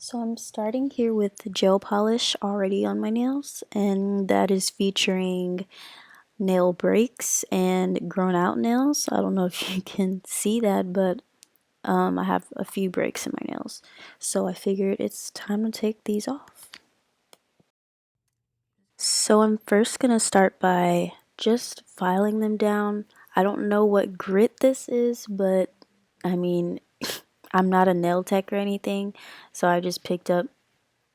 So I'm starting here with the gel polish already on my nails, and that is featuring nail breaks and grown out nails. I don't know if you can see that, but I have a few breaks in my nails. So I figured it's time to take these off. So I'm first going to start by just filing them down. I don't know what grit this is, but I mean, I'm not a nail tech or anything, so I just picked up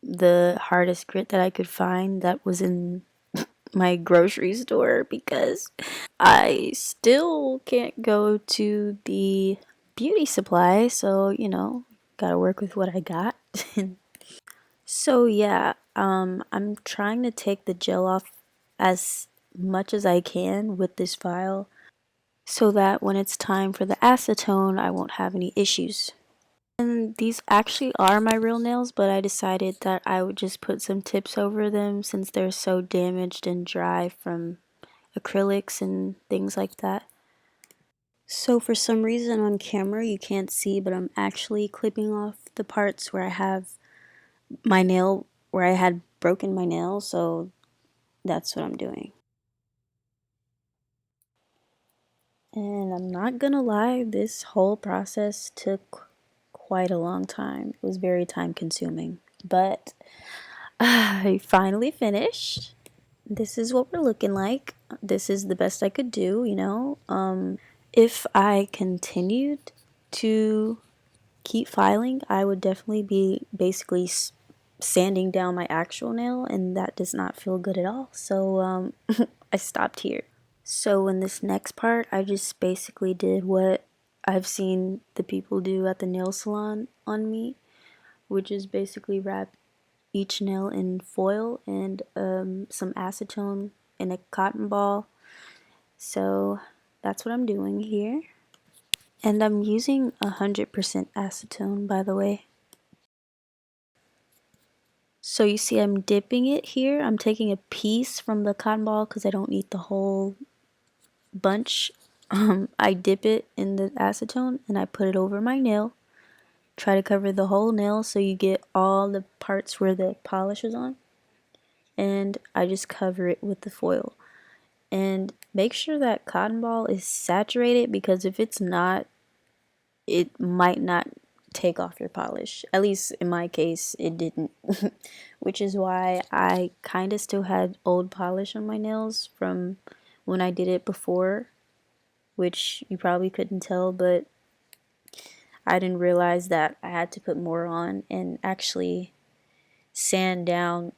the hardest grit that I could find that was in my grocery store because I still can't go to the beauty supply, so gotta work with what I got. So yeah, I'm trying to take the gel off as much as I can with this file so that when it's time for the acetone I won't have any issues. And these actually are my real nails, but I decided that I would just put some tips over them since they're so damaged and dry from acrylics and things like that. So for some reason on camera you can't see, but I'm actually clipping off the parts where I have my nail, where I had broken my nail, so that's what I'm doing. And I'm not gonna lie, this whole process took quite a long time. It was very time consuming, but I finally finished. This is what we're looking like. This is the best I could do. If I continued to keep filing, I would definitely be basically sanding down my actual nail, and that does not feel good at all. So I stopped here. So in this next part, I just basically did what I've seen the people do at the nail salon on me, which is basically wrap each nail in foil and some acetone in a cotton ball. So that's what I'm doing here. And I'm using 100% acetone, by the way. So you see I'm dipping it here. I'm taking a piece from the cotton ball because I don't need the whole bunch. I dip it in the acetone and I put it over my nail. Try to cover the whole nail so you get all the parts where the polish is on. And I just cover it with the foil. And make sure that cotton ball is saturated, because if it's not, it might not take off your polish. At least in my case, it didn't. Which is why I kind of still had old polish on my nails from when I did it before, which you probably couldn't tell, but I didn't realize that I had to put more on and actually sand down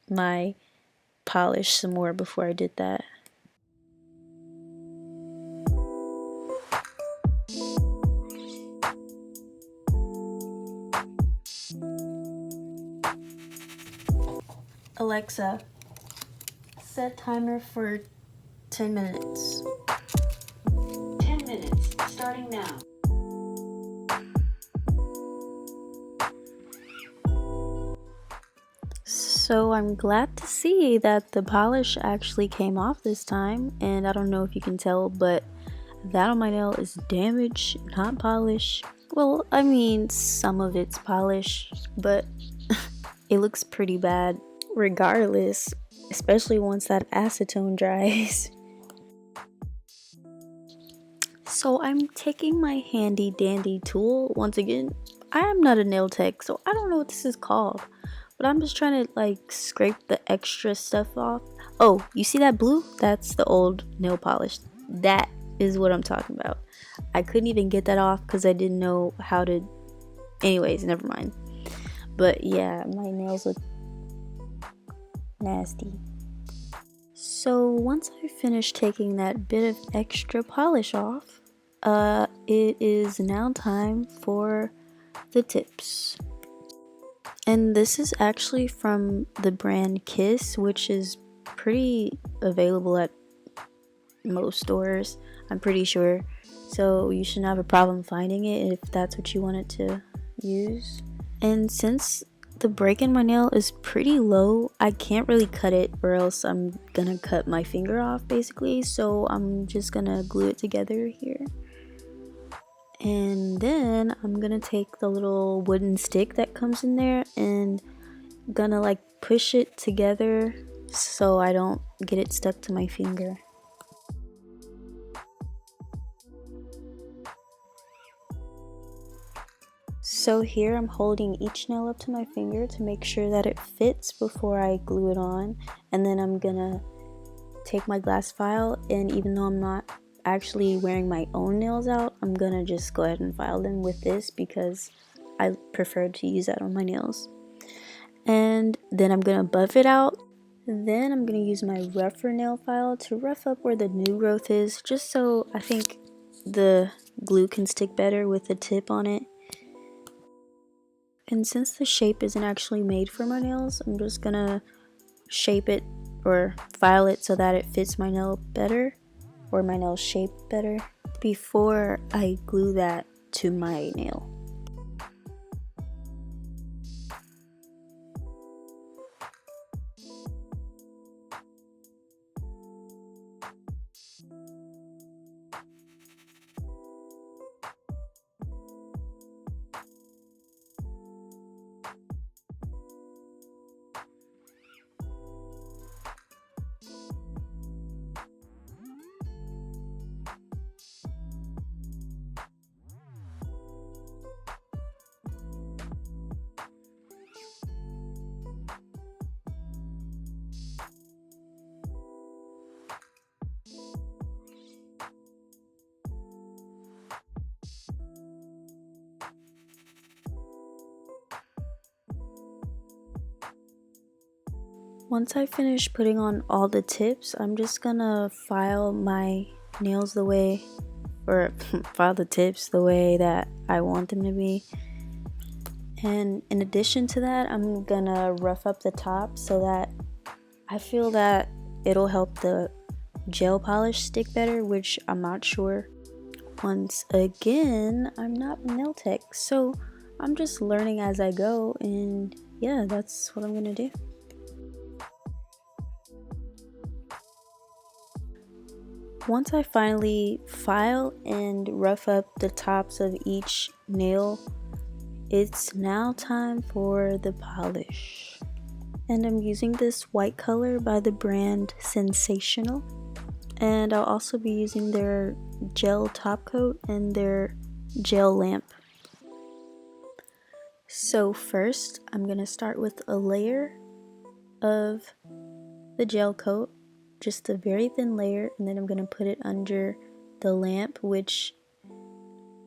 my polish some more before I did that. Alexa, set timer for 10 minutes. 10 minutes, starting now. So I'm glad to see that the polish actually came off this time, and I don't know if you can tell, but that on my nail is damaged, not polish. Well, I mean, some of it's polish, but it looks pretty bad regardless, especially once that acetone dries. So I'm taking my handy dandy tool. Once again, I am not a nail tech, so I don't know what this is called, but I'm just trying to like scrape the extra stuff off. Oh, you see that blue? That's the old nail polish. That is what I'm talking about. I couldn't even get that off because I didn't know how to. Anyways, never mind. But yeah, my nails look nasty. So once I finish taking that bit of extra polish off, it is now time for the tips. And this is actually from the brand Kiss, which is pretty available at most stores, I'm pretty sure. So you shouldn't have a problem finding it if that's what you wanted to use. And since the break in my nail is pretty low, I can't really cut it or else I'm gonna cut my finger off basically. So I'm just gonna glue it together here. And then I'm gonna take the little wooden stick that comes in there and gonna like push it together so I don't get it stuck to my finger. So here I'm holding each nail up to my finger to make sure that it fits before I glue it on, and then I'm gonna take my glass file, and even though I'm not actually wearing my own nails out, I'm gonna just go ahead and file them with this because I prefer to use that on my nails. And then I'm gonna buff it out. Then I'm gonna use my rougher nail file to rough up where the new growth is, just so I think the glue can stick better with the tip on it. And since the shape isn't actually made for my nails, I'm just gonna shape it or file it so that it fits my nail better, or my nail shape better, before I glue that to my nail. Once I finish putting on all the tips, I'm just gonna file my nails the way, or file the tips the way that I want them to be. And in addition to that, I'm gonna rough up the top so that I feel that it'll help the gel polish stick better, which I'm not sure. Once again, I'm not a nail tech, so I'm just learning as I go, and yeah, that's what I'm gonna do. Once I finally file and rough up the tops of each nail, it's now time for the polish. And I'm using this white color by the brand Sensational. And I'll also be using their gel top coat and their gel lamp. So first, I'm gonna start with a layer of the gel coat, just a very thin layer, and then I'm gonna put it under the lamp, which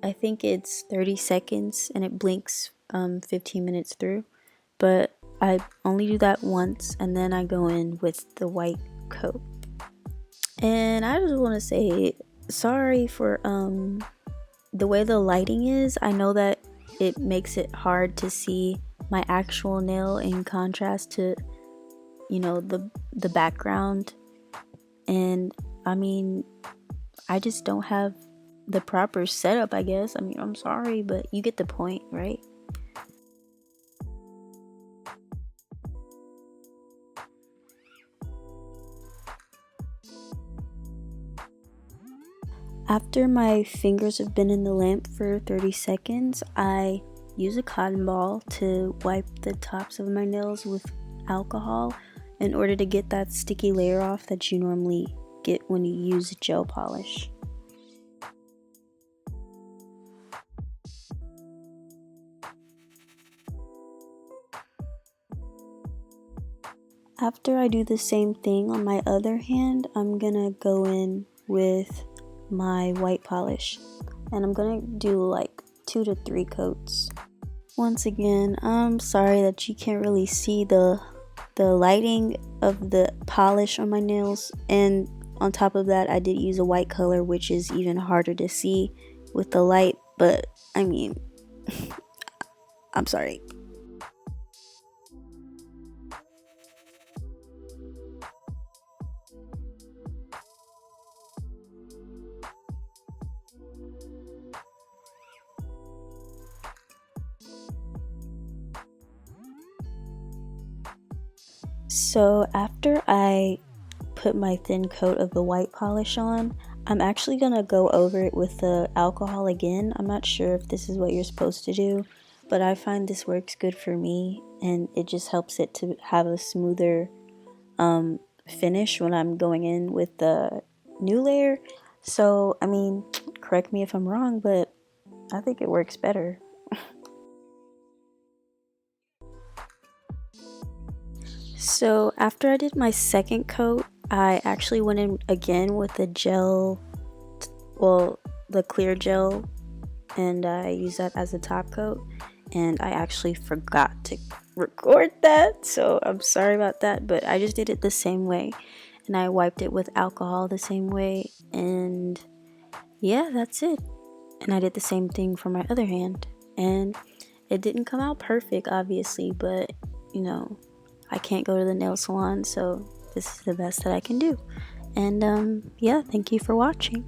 I think it's 30 seconds and it blinks 15 minutes through, but I only do that once and then I go in with the white coat. And I just want to say sorry for the way the lighting is. I know that it makes it hard to see my actual nail in contrast to, you know, the background. And I mean, I just don't have the proper setup, I guess. I mean, I'm sorry, but you get the point, right? After my fingers have been in the lamp for 30 seconds, I use a cotton ball to wipe the tops of my nails with alcohol in order to get that sticky layer off that you normally get when you use gel polish. After I do the same thing on my other hand, I'm gonna go in with my white polish, and I'm gonna do like 2 to 3 coats. Once again, I'm sorry that you can't really see the lighting of the polish on my nails, and on top of that I did use a white color, which is even harder to see with the light, but I mean, I'm sorry. So after I put my thin coat of the white polish on, I'm actually gonna go over it with the alcohol again. I'm not sure if this is what you're supposed to do, but I find this works good for me, and it just helps it to have a smoother finish when I'm going in with the new layer. So, I mean, correct me if I'm wrong, but I think it works better. So, after I did my second coat, I actually went in again with the gel, well, the clear gel, and I used that as a top coat. And I actually forgot to record that, so I'm sorry about that, but I just did it the same way. And I wiped it with alcohol the same way, and yeah, that's it. And I did the same thing for my other hand. And it didn't come out perfect, obviously, but you know, I can't go to the nail salon, so this is the best that I can do. And yeah, thank you for watching.